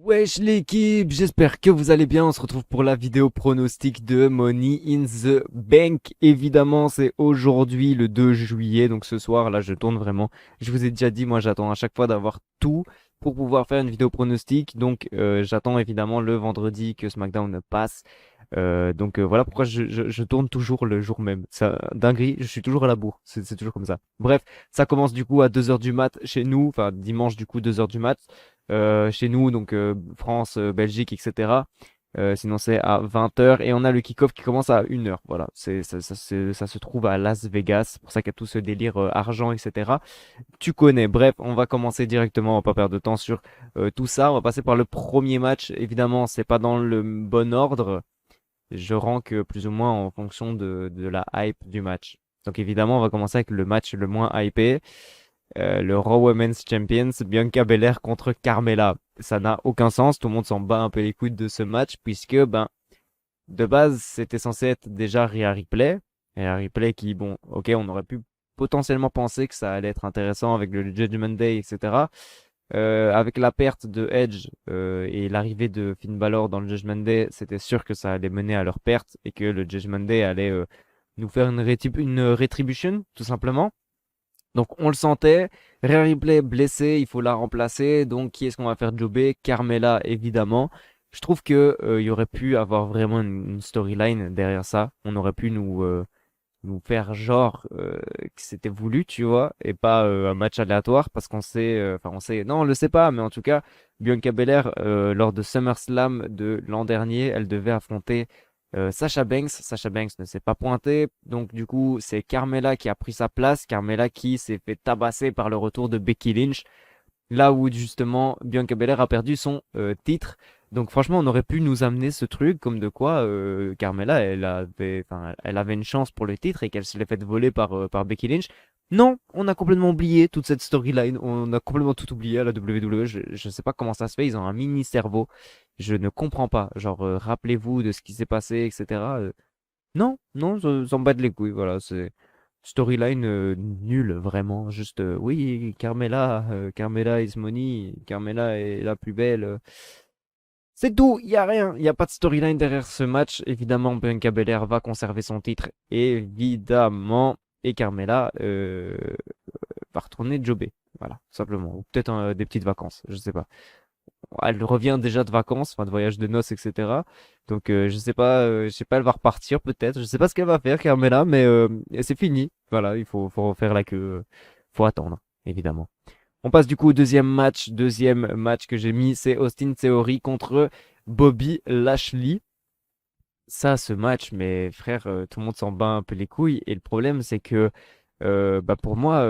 Wesh l'équipe, j'espère que vous allez bien. On se retrouve pour la vidéo pronostic de Money in the Bank. Évidemment, c'est aujourd'hui le 2 juillet, donc ce soir, là, je tourne vraiment. Je vous ai déjà dit, moi, j'attends à chaque fois d'avoir tout pour pouvoir faire une vidéo pronostic. Donc, j'attends évidemment le vendredi que SmackDown passe. Voilà pourquoi je tourne toujours le jour même. Ça, dinguerie, je suis toujours à la bourre. C'est toujours comme ça. Bref, ça commence du coup à 2 heures du mat chez nous. Enfin, dimanche du coup 2 heures du mat. Chez nous, donc France, Belgique, etc. Sinon, c'est à 20 heures et on a le kick-off qui commence à 1 heure. Voilà, ça se trouve à Las Vegas. C'est pour ça qu'il y a tout ce délire argent, etc. Tu connais. Bref, on va commencer directement. On va pas perdre de temps sur tout ça. On va passer par le premier match. Évidemment, c'est pas dans le bon ordre. Je rank plus ou moins en fonction de la hype du match. Donc évidemment, on va commencer avec le match le moins hypé. Le Raw Women's Champions, Bianca Belair contre Carmella. Ça n'a aucun sens, tout le monde s'en bat un peu les couilles de ce match, puisque de base, c'était censé être déjà Rhea Ripley. Rhea Ripley qui, bon, ok, on aurait pu potentiellement penser que ça allait être intéressant avec le Judgment Day, etc. Avec la perte de Edge et l'arrivée de Finn Balor dans le Judgment Day, c'était sûr que ça allait mener à leur perte et que le Judgment Day allait nous faire une rétribution, tout simplement. Donc on le sentait. Rhea Ripley blessée, il faut la remplacer. Donc qui est-ce qu'on va faire jobber? Carmella, évidemment. Je trouve que il y aurait pu avoir vraiment une storyline derrière ça. On aurait pu nous faire genre que c'était voulu, tu vois, et pas un match aléatoire parce qu'on sait, enfin on sait, non on le sait pas, mais en tout cas, Bianca Belair, lors de SummerSlam de l'an dernier, elle devait affronter Sasha Banks. Sasha Banks ne s'est pas pointée, donc du coup c'est Carmella qui a pris sa place, Carmella qui s'est fait tabasser par le retour de Becky Lynch. Là où justement Bianca Belair a perdu son titre. Donc franchement, on aurait pu nous amener ce truc comme de quoi Carmella, elle avait une chance pour le titre et qu'elle se l'est fait voler par Becky Lynch. Non, on a complètement oublié toute cette storyline. On a complètement tout oublié à la WWE. Je ne sais pas comment ça se fait. Ils ont un mini cerveau. Je ne comprends pas. Genre, rappelez-vous de ce qui s'est passé, etc. Non, non, ça me bat de les couilles. Voilà, c'est storyline nulle, vraiment. Juste, oui, Carmella is money, Carmella est la plus belle. C'est tout, il n'y a rien. Il n'y a pas de storyline derrière ce match. Évidemment, Bianca Belair va conserver son titre, évidemment. Et Carmella va retourner jobber. Voilà, tout simplement. Ou peut-être des petites vacances, je sais pas. Elle revient déjà de vacances, enfin de voyage de noces, etc. Donc je sais pas, elle va repartir peut-être. Je sais pas ce qu'elle va faire, Carmela, mais c'est fini. Voilà, faut refaire la queue. Faut attendre, évidemment. On passe du coup au deuxième match. Deuxième match que j'ai mis, c'est Austin Theory contre Bobby Lashley. Ça, ce match, mes frères, tout le monde s'en bat un peu les couilles. Et le problème, c'est que pour moi,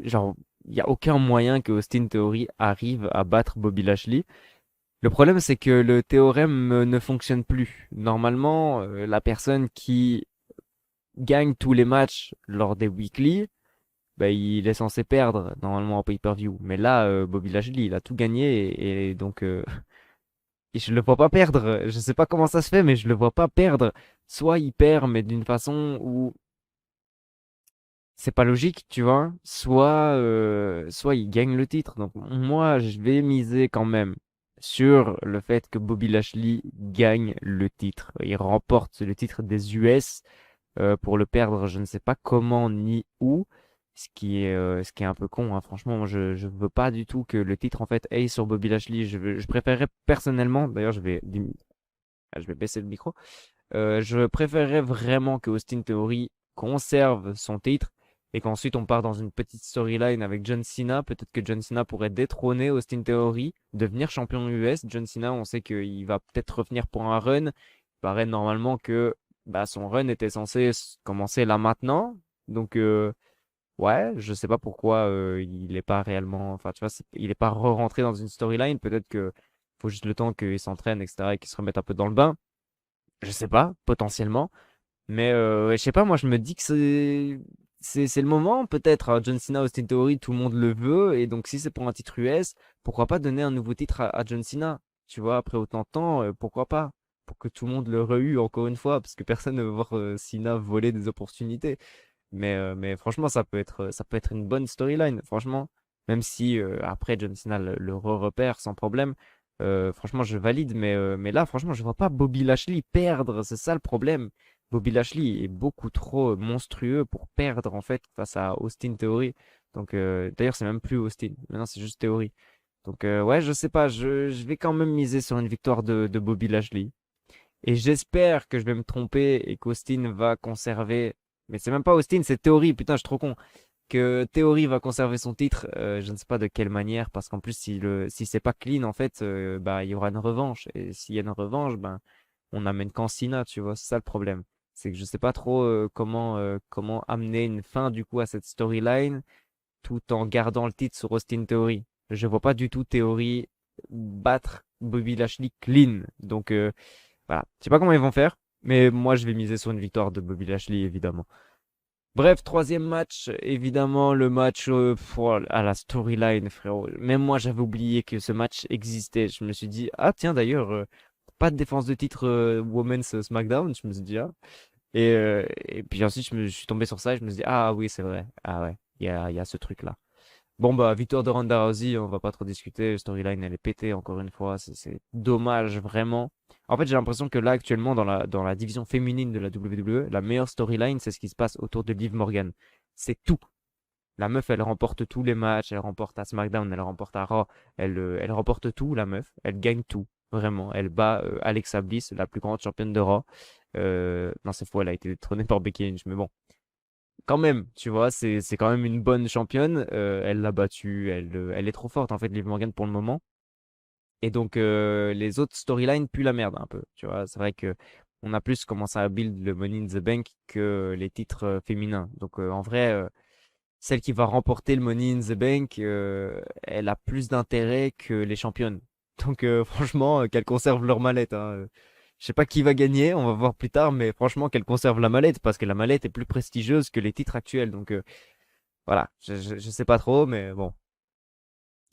genre, il n'y a aucun moyen que Austin Theory arrive à battre Bobby Lashley. Le problème, c'est que le théorème ne fonctionne plus. Normalement, la personne qui gagne tous les matchs lors des weekly, bah, il est censé perdre normalement en pay-per-view. Mais là, Bobby Lashley, il a tout gagné et donc et je le vois pas perdre. Je sais pas comment ça se fait, mais je le vois pas perdre. Soit il perd, mais d'une façon où c'est pas logique, tu vois. Soit il gagne le titre. Donc moi, je vais miser quand même sur le fait que Bobby Lashley gagne le titre. Il remporte le titre des US pour le perdre, je ne sais pas comment ni où. Ce qui est un peu con, hein. Franchement, moi, je veux pas du tout que le titre en fait aille sur Bobby Lashley. Je préférerais personnellement, d'ailleurs, je vais baisser le micro. Je préférerais vraiment que Austin Theory conserve son titre et qu'ensuite on part dans une petite storyline avec John Cena. Peut-être que John Cena pourrait détrôner Austin Theory, devenir champion US. John Cena, on sait qu'il va peut-être revenir pour un run. Il paraît normalement que son run était censé commencer là maintenant. Donc, ouais, je sais pas pourquoi il est pas réellement. Enfin, tu vois, il est pas re-rentré dans une storyline. Peut-être que faut juste le temps qu'il s'entraîne, etc. et qu'il se remette un peu dans le bain. Je sais pas, potentiellement. Mais ouais, je sais pas, moi je me dis que c'est le moment, peut-être. John Cena, Austin Theory, tout le monde le veut. Et donc si c'est pour un titre US, pourquoi pas donner un nouveau titre à John Cena? Tu vois, après autant de temps, pourquoi pas? Pour que tout le monde le re encore une fois, parce que personne ne veut voir Cena voler des opportunités. Mais franchement, ça peut être une bonne storyline, franchement. Même si après John Cena le repère sans problème. Franchement, je valide, mais là, franchement, je vois pas Bobby Lashley perdre. C'est ça le problème. Bobby Lashley est beaucoup trop monstrueux pour perdre en fait face à Austin Theory. Donc, d'ailleurs, c'est même plus Austin. Maintenant, c'est juste Theory. Donc, ouais, je sais pas. Je vais quand même miser sur une victoire de Bobby Lashley. Et j'espère que je vais me tromper et qu'Austin va conserver. Mais c'est même pas Austin, c'est Theory. Putain, je suis trop con que Theory va conserver son titre, je ne sais pas de quelle manière, parce qu'en plus, si c'est pas clean, en fait, bah, il y aura une revanche. Et s'il y a une revanche, ben, on amène qu'en Cena, tu vois, c'est ça le problème. C'est que je sais pas trop comment amener une fin, du coup, à cette storyline, tout en gardant le titre sur Austin Theory. Je vois pas du tout Theory battre Bobby Lashley clean. Donc, voilà. Je sais pas comment ils vont faire, mais moi, je vais miser sur une victoire de Bobby Lashley, évidemment. Bref, troisième match, évidemment, le match à la storyline, frérot. Même moi, j'avais oublié que ce match existait. Je me suis dit, ah tiens, d'ailleurs, pas de défense de titre Women's SmackDown. Je me suis dit, ah. Et puis ensuite, je suis tombé sur ça et je me suis dit, ah oui, c'est vrai. Ah ouais, il y a ce truc-là. Bon, bah, victoire de Ronda Rousey, on va pas trop discuter. Storyline, elle est pétée encore une fois. C'est dommage, vraiment. En fait, j'ai l'impression que là, actuellement, dans la division féminine de la WWE, la meilleure storyline, c'est ce qui se passe autour de Liv Morgan. C'est tout. La meuf, elle remporte tous les matchs. Elle remporte à SmackDown, elle remporte à Raw. Elle remporte tout, la meuf. Elle gagne tout. Vraiment. Elle bat Alexa Bliss, la plus grande championne de Raw. Non, c'est faux, elle a été détrônée par Becky Lynch. Mais bon, quand même, tu vois, c'est quand même une bonne championne. Elle l'a battue, elle est trop forte en fait, Liv Morgan pour le moment. Et donc les autres storylines puent la merde un peu. Tu vois, c'est vrai que on a plus commencé à build le Money in the Bank que les titres féminins. Donc en vrai, celle qui va remporter le Money in the Bank, elle a plus d'intérêt que les championnes. Donc franchement, qu'elles conservent leur mallette, hein. Je sais pas qui va gagner, on va voir plus tard, mais franchement qu'elle conserve la mallette parce que la mallette est plus prestigieuse que les titres actuels. Donc voilà, je sais pas trop, mais bon,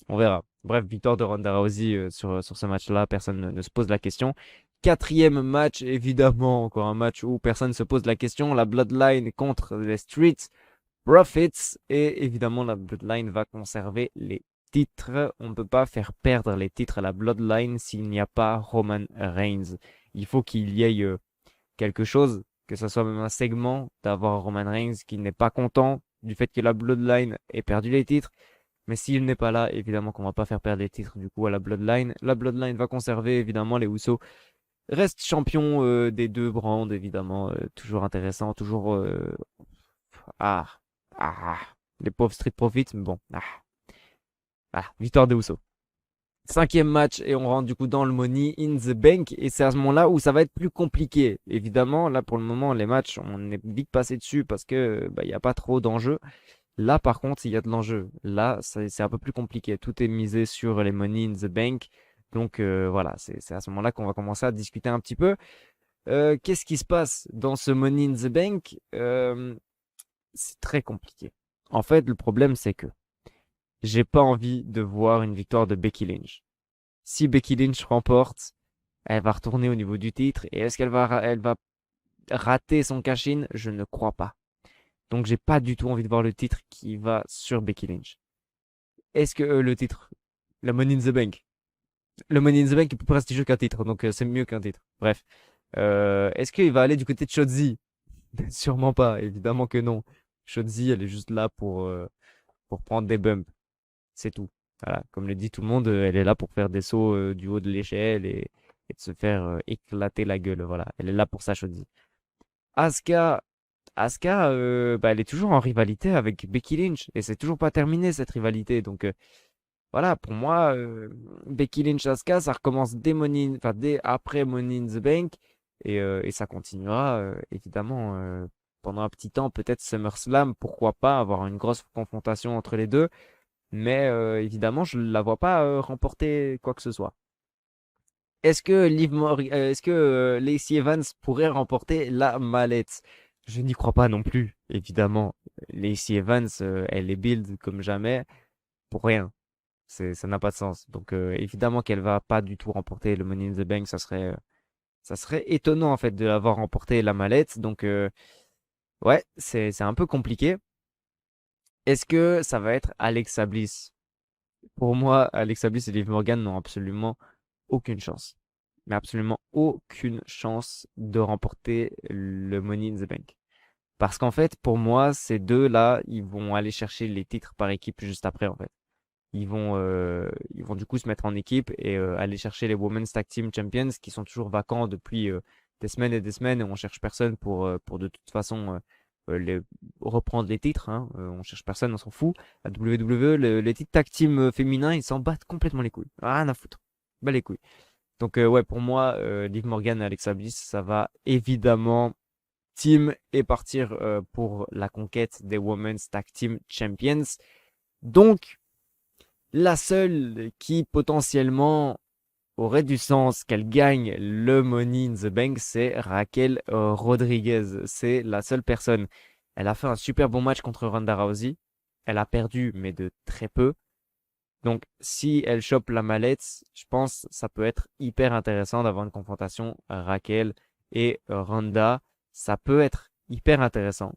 on verra. Bref, victoire de Ronda Rousey sur ce match-là, personne ne se pose la question. Quatrième match, évidemment, encore un match où personne ne se pose la question, la Bloodline contre les Street Profits. Et évidemment, la Bloodline va conserver les titres. On ne peut pas faire perdre les titres à la Bloodline s'il n'y a pas Roman Reigns. Il faut qu'il y ait quelque chose, que ce soit même un segment, d'avoir Roman Reigns qui n'est pas content du fait que la Bloodline ait perdu les titres. Mais s'il n'est pas là, évidemment qu'on va pas faire perdre les titres du coup à la Bloodline. La Bloodline va conserver évidemment les Usos. Reste champion des deux brands, évidemment. Toujours intéressant, toujours... ah, ah, les pauvres Street Profits, mais bon. Victoire des Usos. Cinquième match et on rentre du coup dans le Money in the Bank et c'est à ce moment-là où ça va être plus compliqué. Évidemment, là pour le moment, les matchs, on est vite passé dessus parce que bah, il n'y a pas trop d'enjeux. Là, par contre, il y a de l'enjeu. Là, c'est un peu plus compliqué. Tout est misé sur les Money in the Bank. Donc voilà, c'est à ce moment-là qu'on va commencer à discuter un petit peu. Qu'est-ce qui se passe dans ce Money in the Bank? C'est très compliqué. En fait, le problème, c'est que j'ai pas envie de voir une victoire de Becky Lynch. Si Becky Lynch remporte, elle va retourner au niveau du titre. Et est-ce qu'elle va rater son cash-in? Je ne crois pas. Donc j'ai pas du tout envie de voir le titre qui va sur Becky Lynch. Est-ce que le titre, la Money in the Bank, le Money in the Bank est plus prestigieux qu'un titre, donc c'est mieux qu'un titre. Bref. Est-ce qu'il va aller du côté de Shotzi? Sûrement pas, évidemment que non. Shotzi, elle est juste là pour prendre des bumps. C'est tout. Voilà, comme le dit tout le monde, elle est là pour faire des sauts du haut de l'échelle et de se faire éclater la gueule. Voilà, elle est là pour ça, Shotzi. Asuka, Asuka, bah, elle est toujours en rivalité avec Becky Lynch et c'est toujours pas terminé cette rivalité. Donc voilà, pour moi, Becky Lynch Asuka, ça recommence dès après Money in the Bank et ça continuera évidemment pendant un petit temps, peut-être SummerSlam, pourquoi pas avoir une grosse confrontation entre les deux. Mais évidemment, je ne la vois pas remporter quoi que ce soit. Est-ce que Lacey Evans pourrait remporter la mallette? Je n'y crois pas non plus, évidemment. Lacey Evans, elle est build comme jamais pour rien. Ça n'a pas de sens. Donc évidemment qu'elle va pas du tout remporter le Money in the Bank. Ça serait étonnant en fait de l'avoir remporté la mallette. Donc ouais, c'est un peu compliqué. Est-ce que ça va être Alexa Bliss? Pour moi, Alexa Bliss et Liv Morgan n'ont absolument aucune chance. Mais absolument aucune chance de remporter le Money in the Bank. Parce qu'en fait, pour moi, ces deux-là, ils vont aller chercher les titres par équipe juste après, en fait. Ils vont du coup se mettre en équipe et aller chercher les Women's Tag Team Champions qui sont toujours vacants depuis des semaines et des semaines et on cherche personne pour de toute façon reprendre les titres. Hein. On cherche personne, on s'en fout. La WWE, les titres tag team féminins, ils s'en battent complètement les couilles. Rien à foutre. Bah les couilles. Donc ouais, pour moi, Liv Morgan et Alexa Bliss, ça va évidemment team et partir pour la conquête des Women's Tag Team Champions. Donc, la seule qui potentiellement aurait du sens qu'elle gagne le Money in the Bank, c'est Raquel Rodriguez. C'est la seule personne. Elle a fait un super bon match contre Ronda Rousey. Elle a perdu, mais de très peu. Donc, si elle chope la mallette, je pense que ça peut être hyper intéressant d'avoir une confrontation Raquel et Ronda. Ça peut être hyper intéressant.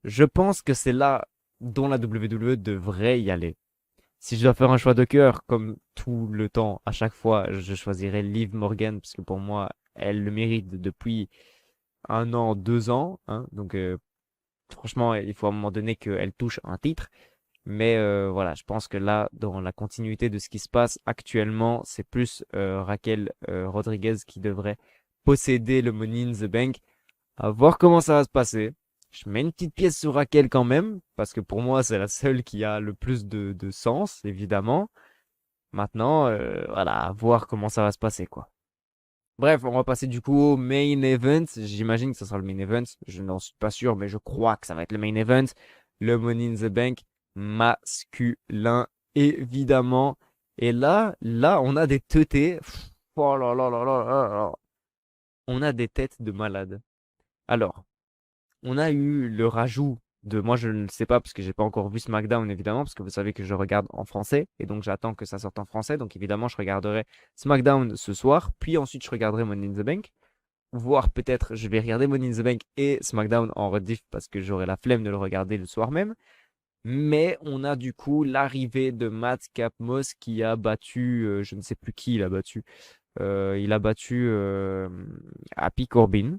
Je pense que c'est là dont la WWE devrait y aller. Si je dois faire un choix de cœur, comme tout le temps, à chaque fois, je choisirais Liv Morgan, parce que pour moi, elle le mérite depuis 1 an, 2 ans. Hein. Donc, franchement, il faut à un moment donné qu'elle touche un titre. Mais voilà, je pense que là, dans la continuité de ce qui se passe actuellement, c'est plus Raquel Rodriguez qui devrait posséder le Money in the Bank. À voir comment ça va se passer. Je mets une petite pièce sur Raquel quand même, parce que pour moi, c'est la seule qui a le plus de sens, évidemment. Maintenant, voilà, à voir comment ça va se passer, quoi. Bref, on va passer du coup au main event. J'imagine que ce sera le main event. Je n'en suis pas sûr, mais je crois que ça va être le main event. Le Money in the Bank masculin, évidemment. Et là, on a des teutés. Oh là là là là là là. On a des têtes de malades. Alors, on a eu le rajout de, moi je ne le sais pas parce que j'ai pas encore vu SmackDown évidemment, parce que vous savez que je regarde en français et donc j'attends que ça sorte en français. Donc évidemment, je regarderai SmackDown ce soir, puis ensuite je regarderai Money in the Bank. Voire peut-être je vais regarder Money in the Bank et SmackDown en rediff parce que j'aurai la flemme de le regarder le soir même. Mais on a du coup l'arrivée de Matt Capmos qui a battu, je ne sais plus qui il a battu. Il a battu Happy Corbin.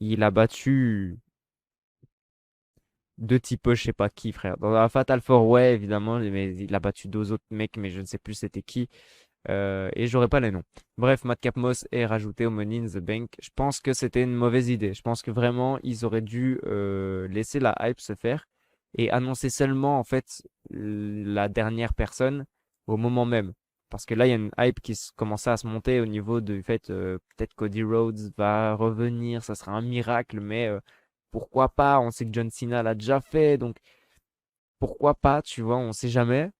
Il a battu deux types, je sais pas qui, frère. Dans la Fatal 4-Way, évidemment, mais il a battu deux autres mecs, mais je ne sais plus c'était qui. Et j'aurais pas les noms. Bref, Matt Capmos est rajouté au Money in the Bank. Je pense que c'était une mauvaise idée. Je pense que vraiment, ils auraient dû laisser la hype se faire et annoncer seulement, en fait, la dernière personne au moment même. Parce que là, il y a une hype qui commençait à se monter au niveau du fait peut-être Cody Rhodes va revenir, ça sera un miracle, mais pourquoi pas? On sait que John Cena l'a déjà fait, donc pourquoi pas, tu vois, on sait jamais.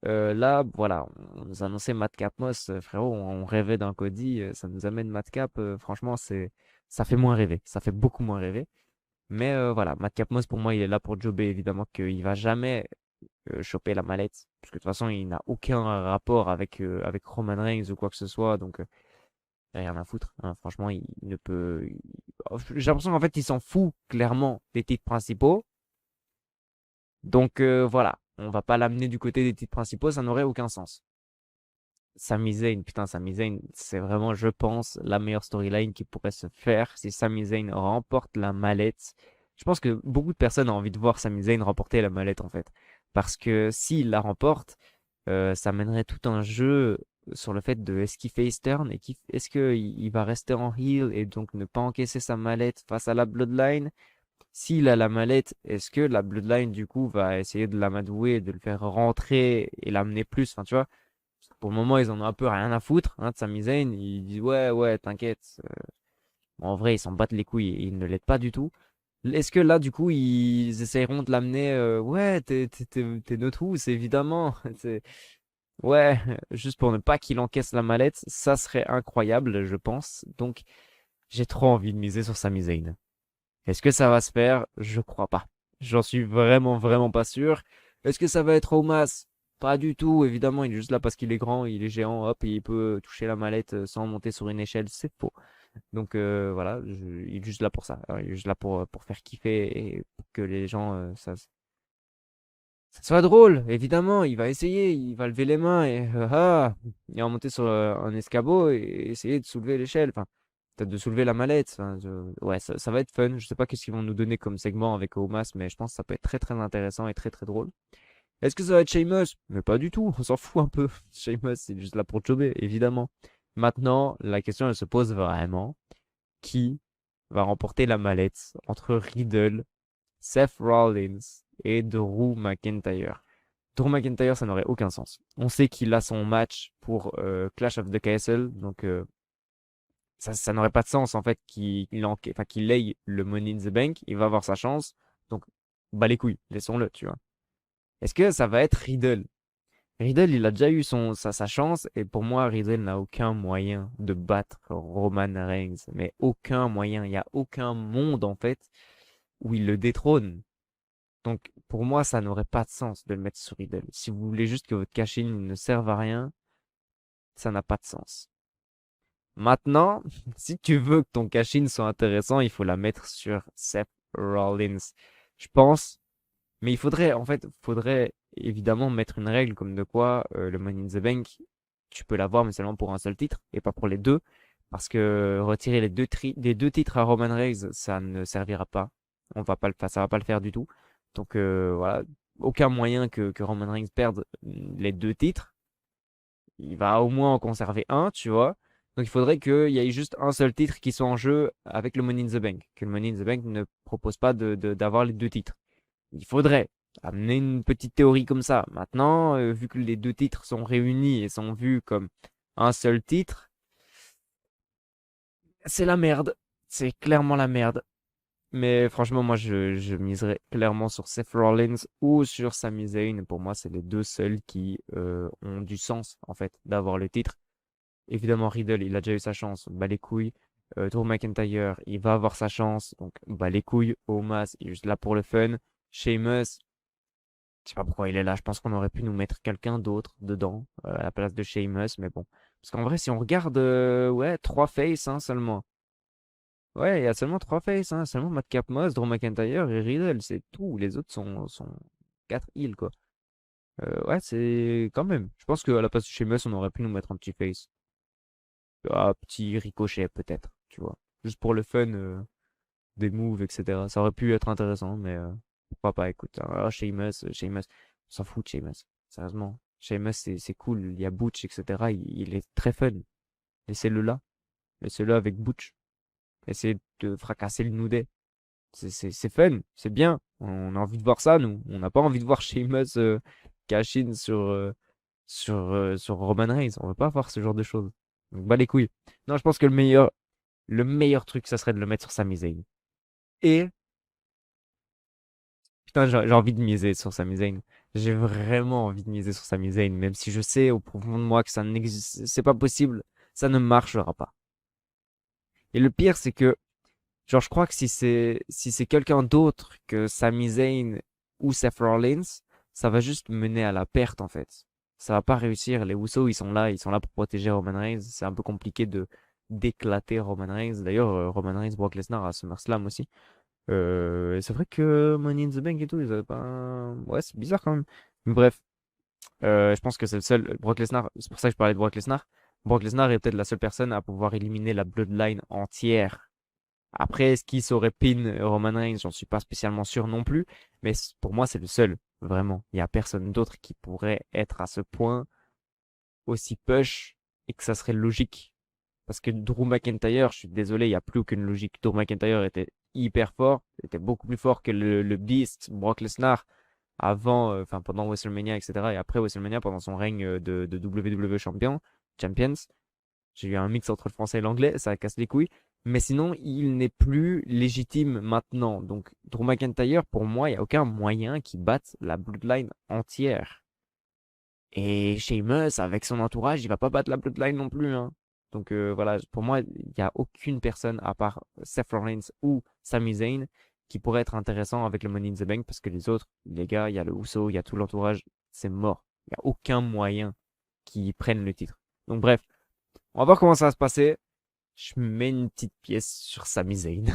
Là, voilà, on nous annonçait Matt Capmos, frérot, on rêvait d'un Cody, ça nous amène Matt Cap, franchement, ça fait moins rêver, ça fait beaucoup moins rêver. Mais voilà, Matt Capmos, pour moi, il est là pour jobber, évidemment qu'il va jamais choper la mallette, parce que de toute façon, il n'a aucun rapport avec Roman Reigns ou quoi que ce soit, donc rien à foutre. Hein. Franchement, il ne peut. J'ai l'impression qu'en fait, il s'en fout clairement des titres principaux. Donc voilà, on va pas l'amener du côté des titres principaux, ça n'aurait aucun sens. Sami Zayn, putain, Sami Zayn, c'est vraiment, je pense, la meilleure storyline qui pourrait se faire si Sami Zayn remporte la mallette. Je pense que beaucoup de personnes ont envie de voir Sami Zayn remporter la mallette en fait. Parce que s'il la remporte, ça mènerait tout un jeu sur le fait de est-ce qu'il face turn et est-ce qu'il va rester en heel et donc ne pas encaisser sa mallette face à la Bloodline. S'il a la mallette, est-ce que la Bloodline du coup va essayer de l'amadouer, de le faire rentrer et l'amener plus, enfin tu vois. Pour le moment, ils en ont un peu rien à foutre hein, de Sami Zayn. Ils disent ouais, ouais, t'inquiète. En vrai, ils s'en battent les couilles et ils ne l'aident pas du tout. Est-ce que là, du coup, ils essayeront de l'amener ouais, t'es notre housse, évidemment. Ouais, juste pour ne pas qu'il encaisse la mallette. Ça serait incroyable, je pense. Donc, j'ai trop envie de miser sur Sami Zayn. Est-ce que ça va se faire? Je crois pas. J'en suis vraiment, vraiment pas sûr. Est-ce que ça va être Omas? Pas du tout, évidemment. Il est juste là parce qu'il est grand, il est géant, hop, et il peut toucher la mallette sans monter sur une échelle. C'est faux. Donc voilà, il est juste là pour ça. Il est juste là pour faire kiffer et pour que les gens ça soit drôle, évidemment, il va essayer, il va lever les mains et il va monter sur un escabeau et essayer de soulever l'échelle, enfin, peut-être de soulever la mallette. Enfin, ouais, ça va être fun. Je sais pas qu'est-ce qu'ils vont nous donner comme segment avec Omas, mais je pense que ça peut être très très intéressant et très très drôle. Est-ce que ça va être Sheamus? Mais pas du tout, on s'en fout un peu. Sheamus, c'est juste là pour jobber, évidemment. Maintenant, la question elle se pose vraiment, qui va remporter la mallette entre Riddle, Seth Rollins et Drew McIntyre? Drew McIntyre, ça n'aurait aucun sens. On sait qu'il a son match pour Clash of the Castle, donc ça n'aurait pas de sens en fait qu'il ait le Money in the Bank. Il va avoir sa chance, donc bah les couilles, laissons-le, tu vois. Est-ce que ça va être Riddle? Riddle, il a déjà eu sa chance, et pour moi, Riddle n'a aucun moyen de battre Roman Reigns. Mais aucun moyen. Il n'y a aucun monde, en fait, où il le détrône. Donc, pour moi, ça n'aurait pas de sens de le mettre sur Riddle. Si vous voulez juste que votre cash-in ne serve à rien, ça n'a pas de sens. Maintenant, si tu veux que ton cash-in soit intéressant, il faut la mettre sur Seth Rollins. Je pense. Mais il faudrait, en fait, faudrait évidemment mettre une règle comme de quoi le Money in the Bank, tu peux l'avoir, mais seulement pour un seul titre et pas pour les deux. Parce que retirer les deux titres à Roman Reigns, ça ne servira pas. On va pas le faire, ça va pas le faire du tout. Donc voilà, aucun moyen que Roman Reigns perde les deux titres. Il va au moins en conserver un, tu vois. Donc il faudrait qu'il y ait juste un seul titre qui soit en jeu avec le Money in the Bank. Que le Money in the Bank ne propose pas d'avoir les deux titres. Il faudrait amener une petite théorie comme ça. Maintenant, vu que les deux titres sont réunis et sont vus comme un seul titre, c'est la merde. C'est clairement la merde. Mais franchement, moi, je miserais clairement sur Seth Rollins ou sur Sami Zayn. Pour moi, c'est les deux seuls qui ont du sens, en fait, d'avoir le titre. Évidemment, Riddle, il a déjà eu sa chance. Bah les couilles. Drew McIntyre, il va avoir sa chance. Donc, bah les couilles. Omas, il est juste là pour le fun. Sheamus, je sais pas pourquoi il est là. Je pense qu'on aurait pu nous mettre quelqu'un d'autre dedans à la place de Sheamus, mais bon. Parce qu'en vrai, si on regarde, ouais, trois faces hein, seulement. Ouais, il y a seulement trois faces, hein, seulement Madcap Moss, Drew McIntyre et Riddle, c'est tout. Les autres sont quatre heals, quoi. Ouais, c'est quand même. Je pense qu'à la place de Sheamus, on aurait pu nous mettre un petit face. Un petit ricochet, peut-être, tu vois. Juste pour le fun, des moves, etc. Ça aurait pu être intéressant, mais pourquoi pas, écoute. Hein. Sheamus, on s'en fout de Sheamus. Sérieusement. Sheamus, c'est cool. Il y a Butch, etc. Il est très fun. Laissez-le là. Laissez-le avec Butch. Essayez de fracasser le Noudet. C'est fun. C'est bien. On a envie de voir ça, nous. On n'a pas envie de voir Sheamus cash in sur Roman Reigns. On veut pas voir ce genre de choses. Donc, bah les couilles. Non, je pense que le meilleur truc, ça serait de le mettre sur Sami Zayn. Et putain, j'ai envie de miser sur Sami Zayn. J'ai vraiment envie de miser sur Sami Zayn, même si je sais au profond de moi que ça n'existe, c'est pas possible, ça ne marchera pas. Et le pire, c'est que, genre, je crois que si c'est quelqu'un d'autre que Sami Zayn ou Seth Rollins, ça va juste mener à la perte en fait. Ça va pas réussir. Les Usos, ils sont là pour protéger Roman Reigns. C'est un peu compliqué de d'éclater Roman Reigns. D'ailleurs, Roman Reigns, Brock Lesnar à SummerSlam aussi. Et c'est vrai que Money in the Bank et tout, ils avaient pas. Ouais, c'est bizarre quand même. Mais bref, je pense que c'est le seul. Brock Lesnar, c'est pour ça que je parlais de Brock Lesnar. Brock Lesnar est peut-être la seule personne à pouvoir éliminer la Bloodline entière. Après, est-ce qu'il saurait pin Roman Reigns? J'en suis pas spécialement sûr non plus. Mais pour moi, c'est le seul. Vraiment. Il y a personne d'autre qui pourrait être à ce point aussi push et que ça serait logique. Parce que Drew McIntyre, je suis désolé, il n'y a plus aucune logique. Drew McIntyre était hyper fort, était beaucoup plus fort que le Beast, Brock Lesnar, avant, enfin pendant WrestleMania, etc. Et après WrestleMania, pendant son règne de WWE Champions. J'ai eu un mix entre le français et l'anglais, ça casse les couilles. Mais sinon, il n'est plus légitime maintenant. Donc, Drew McIntyre, pour moi, il n'y a aucun moyen qu'il batte la Bloodline entière. Et Sheamus, avec son entourage, il va pas battre la Bloodline non plus, hein. Donc voilà, pour moi, il n'y a aucune personne à part Seth Rollins ou Sami Zayn qui pourrait être intéressant avec le Money in the Bank parce que les autres, les gars, il y a le Uso, il y a tout l'entourage, c'est mort. Il n'y a aucun moyen qu'ils prennent le titre. Donc bref, on va voir comment ça va se passer. Je mets une petite pièce sur Sami Zayn.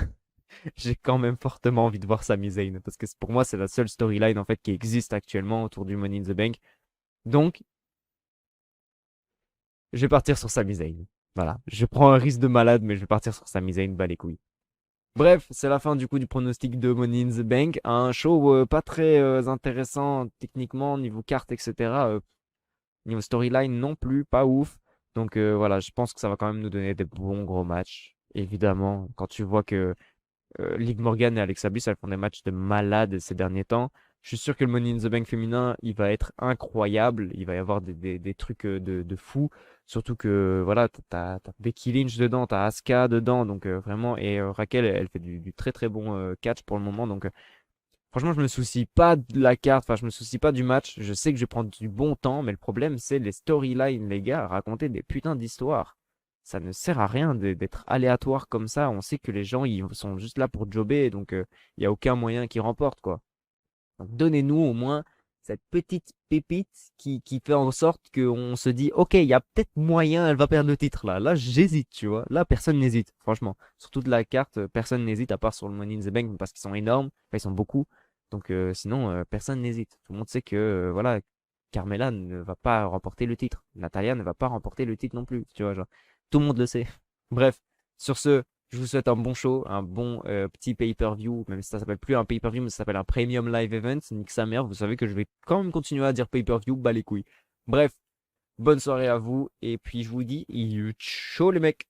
j'ai quand même fortement envie de voir Sami Zayn parce que pour moi, c'est la seule storyline en fait qui existe actuellement autour du Money in the Bank. Donc, je vais partir sur Sami Zayn. Voilà, je prends un risque de malade, mais je vais partir sur Sami Zayn, bas les couilles. Bref, c'est la fin du coup du pronostic de Money in the Bank. Un show pas très intéressant techniquement, niveau carte, etc. Niveau storyline non plus, pas ouf. Donc voilà, je pense que ça va quand même nous donner des bons gros matchs. Évidemment, quand tu vois que Liv Morgan et Alexa Bliss, elles font des matchs de malades ces derniers temps. Je suis sûr que le Money in the Bank féminin, il va être incroyable. Il va y avoir des trucs de fou. Surtout que voilà, t'as Becky Lynch dedans, t'as Asuka dedans, donc vraiment, et Raquel, elle fait du très très bon catch pour le moment. Donc franchement, je me soucie pas de la carte, enfin, je me soucie pas du match. Je sais que je vais prendre du bon temps, mais le problème, c'est les storylines, les gars, raconter des putains d'histoires. Ça ne sert à rien d'être aléatoire comme ça. On sait que les gens, ils sont juste là pour jobber, donc il n'y a aucun moyen qui remporte, quoi. Donc donnez-nous au moins cette petite pépite qui fait en sorte qu'on se dit, ok, il y a peut-être moyen, elle va perdre le titre là. Là, j'hésite, tu vois. Là, personne n'hésite, franchement. Sur toute la carte, personne n'hésite à part sur le Money in the Bank parce qu'ils sont énormes, enfin, ils sont beaucoup. Donc sinon, personne n'hésite. Tout le monde sait que voilà, Carmela ne va pas remporter le titre. Natalia ne va pas remporter le titre non plus, tu vois. Genre, tout le monde le sait. Bref, sur ce, je vous souhaite un bon show, un bon petit pay-per-view, même si ça s'appelle plus un pay-per-view, mais ça s'appelle un premium live event. Nique sa mère, vous savez que je vais quand même continuer à dire pay-per-view, bah les couilles. Bref, bonne soirée à vous, et puis je vous dis, ciao les mecs!